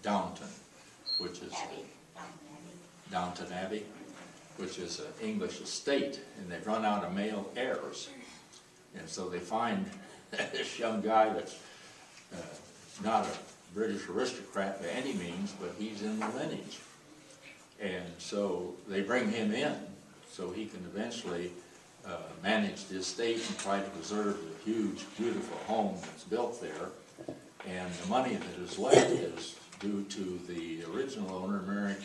Downton, which is Downton Abbey, which is an English estate, and they've run out of male heirs. And so they find this young guy that's not a British aristocrat by any means, but he's in the lineage. And so they bring him in so he can eventually manage the estate and try to preserve the huge, beautiful home that's built there. And the money that is left is due to the original owner marrying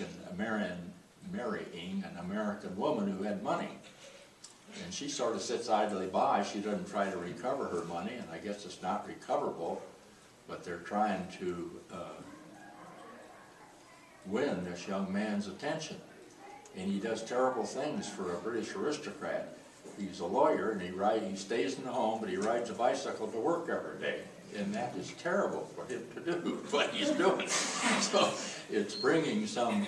an American woman who had money. And she sort of sits idly by. She doesn't try to recover her money, and I guess it's not recoverable, but they're trying to win this young man's attention. And he does terrible things for a British aristocrat. He's a lawyer, and he stays in the home, but he rides a bicycle to work every day. And that is terrible for him to do, what he's doing. So it's bringing some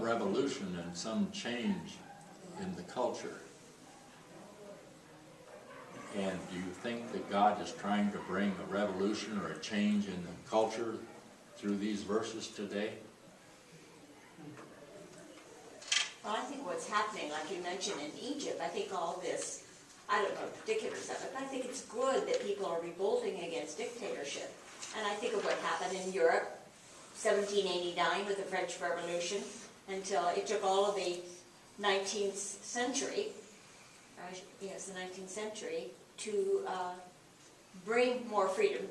revolution and some change in the culture. And do you think that God is trying to bring a revolution or a change in the culture through these verses today? Well, I think what's happening, like you mentioned in Egypt, I think all this, I don't know particulars of it, but I think it's good that people are revolting against dictatorship. And I think of what happened in Europe, 1789 with the French Revolution, until it took all of the 19th century, yes, the 19th century, to bring more freedom,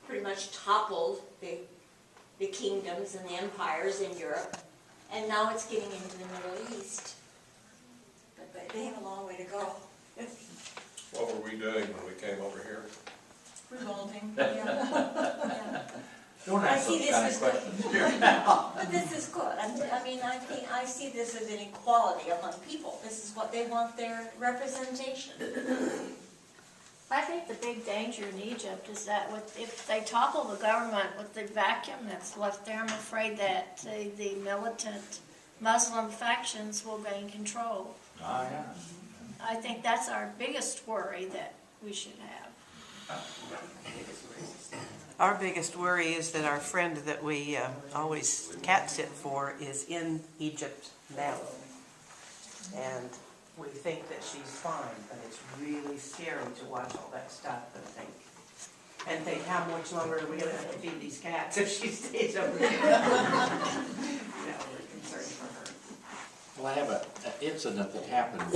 pretty much toppled the kingdoms and the empires in Europe, and now it's getting into the Middle East. But they have a long way to go. What were we doing when we came over here? Revolting. Yeah. Don't ask those kind of questions here. But this is good. I see this as an equality among people. This is what they want, their representation. I think the big danger in Egypt is that if they topple the government with the vacuum that's left there, I'm afraid that the militant Muslim factions will gain control. Ah, yeah. I think that's our biggest worry that we should have. Our biggest worry is that our friend that we always cat sit for is in Egypt now. And we think that she's fine, but it's really scary to watch all that stuff and think how much longer are we going to have to feed these cats if she stays over there? We're concerned for her. Well, I have an incident that happened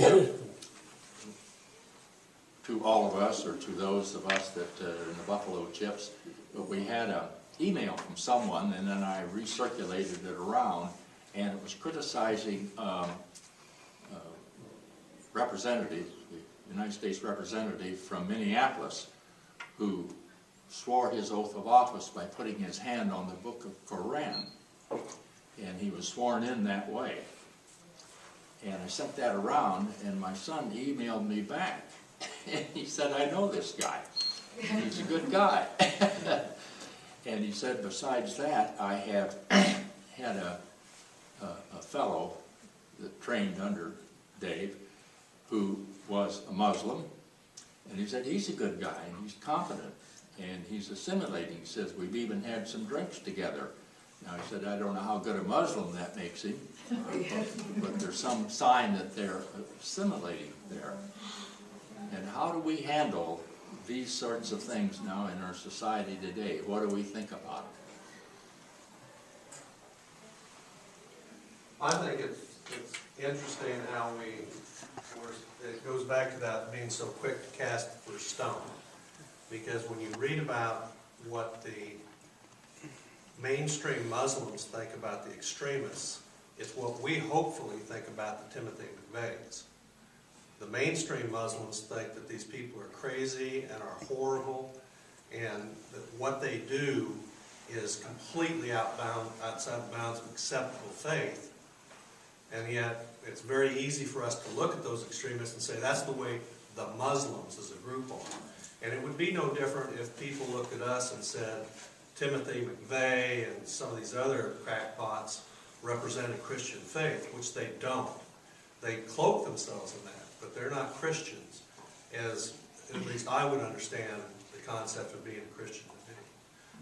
to all of us, or to those of us that in the Buffalo Chips. But we had an email from someone, and then I recirculated it around, and it was criticizing representative, the United States representative from Minneapolis, who swore his oath of office by putting his hand on the book of Quran, and he was sworn in that way. And I sent that around, and my son emailed me back, and he said, I know this guy. He's a good guy. And he said, besides that, I have had a fellow that trained under Dave who was a Muslim, and he said, he's a good guy, and he's competent, and he's assimilating. He says, we've even had some drinks together. Now, he said, I don't know how good a Muslim that makes him, but there's some sign that they're assimilating there. And how do we handle these sorts of things now in our society today? What do we think about it? I think it's interesting how it goes back to that being so quick to cast the first stone. Because when you read about what the mainstream Muslims think about the extremists, it's what we hopefully think about the Timothy McVeighs. The mainstream Muslims think that these people are crazy and are horrible, and that what they do is completely outside the bounds of acceptable faith. And yet, it's very easy for us to look at those extremists and say, that's the way the Muslims as a group are. And it would be no different if people looked at us and said, Timothy McVeigh and some of these other crackpots represent a Christian faith, which they don't. They cloak themselves in that, but they're not Christians, as at least I would understand the concept of being a Christian to be.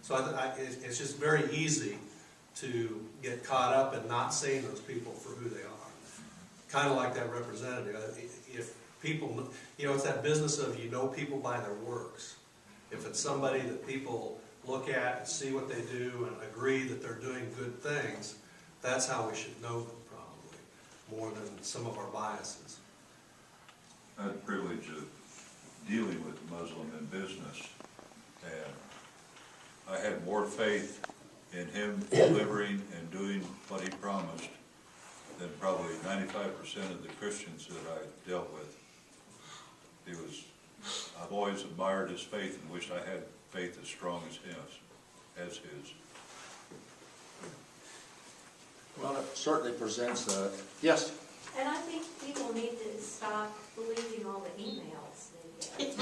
So it's just very easy to get caught up in not seeing those people for who they are. Kind of like that representative. If people, it's that business of you know people by their works. If it's somebody that people look at and see what they do and agree that they're doing good things, that's how we should know them probably, more than some of our biases. I had the privilege of dealing with a Muslim in business, and I had more faith in him delivering and doing what he promised than probably 95% of the Christians that I dealt with. I've always admired his faith and wished I had faith as strong as his. Well, it certainly presents a, yes? And I think people need to stop believing all the emails they get.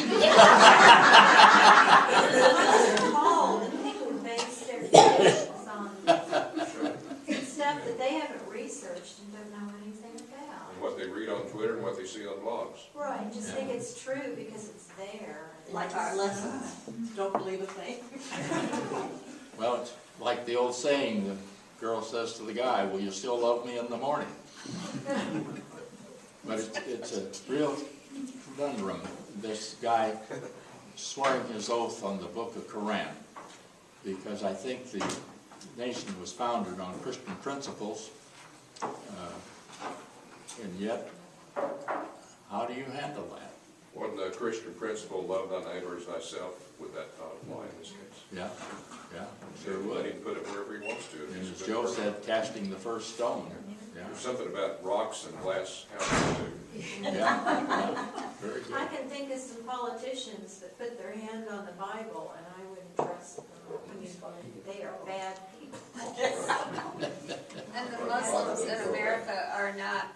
When called and people base their decisions on stuff that they haven't researched and don't know anything about. And what they read on Twitter and what they see on blogs. Right, just think it's true because it's there. Like our lessons, don't believe a thing. Well, it's like the old saying, the girl says to the guy, will you still love me in the morning? But it's a real conundrum, this guy swearing his oath on the Book of Quran, because I think the nation was founded on Christian principles, and yet, how do you handle that? One Christian principle, love thy neighbor as thyself, would that not apply in this case? Yeah, sure Let would. him put it wherever he wants to. If And he's a as good Joe person. said, casting the first stone. Yeah, There's something about rocks and glass houses too. yeah, very I good. can think of some politicians that put their hand on the Bible and I wouldn't trust them. I mean, they are bad people. And the Muslims in America are not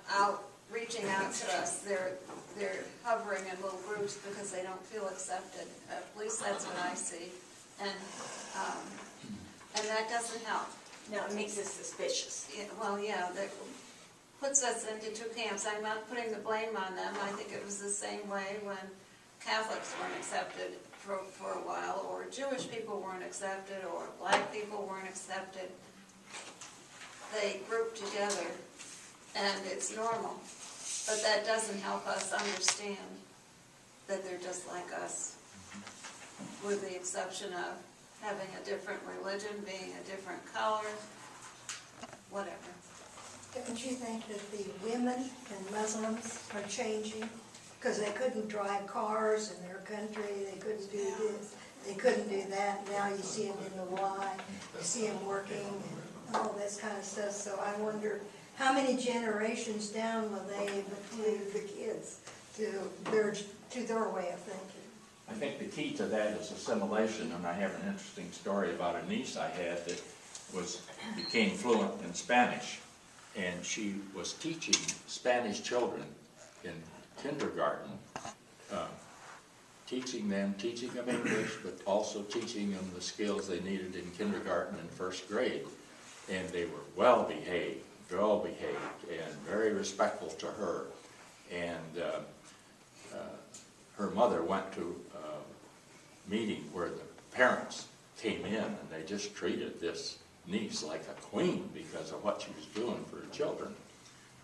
reaching out to us. They're hovering in little groups because they don't feel accepted. At least that's what I see. And that doesn't help. No, it makes us suspicious. Yeah, that puts us into two camps. I'm not putting the blame on them. I think it was the same way when Catholics weren't accepted for a while, or Jewish people weren't accepted, or black people weren't accepted. They grouped together, and it's normal. But that doesn't help us understand that they're just like us, with the exception of having a different religion, being a different color, whatever. Don't you think that the women and Muslims are changing? Because they couldn't drive cars in their country, they couldn't do this, they couldn't do that. Now you see them in the Y, you see them working and all this kind of stuff. So I wonder, how many generations down will they include the kids to their way of thinking? I think the key to that is assimilation, and I have an interesting story about a niece I had that became fluent in Spanish, and she was teaching Spanish children in kindergarten, teaching them English, but also teaching them the skills they needed in kindergarten and first grade. And they were well behaved, and very respectful to her. And her mother went to a meeting where the parents came in, and they just treated this niece like a queen because of what she was doing for her children.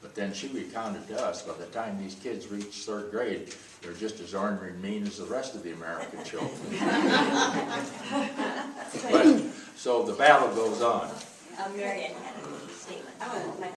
But then she recounted to us, by the time these kids reached third grade, they're just as ornery and mean as the rest of the American children. But, so the battle goes on. Marion had a niece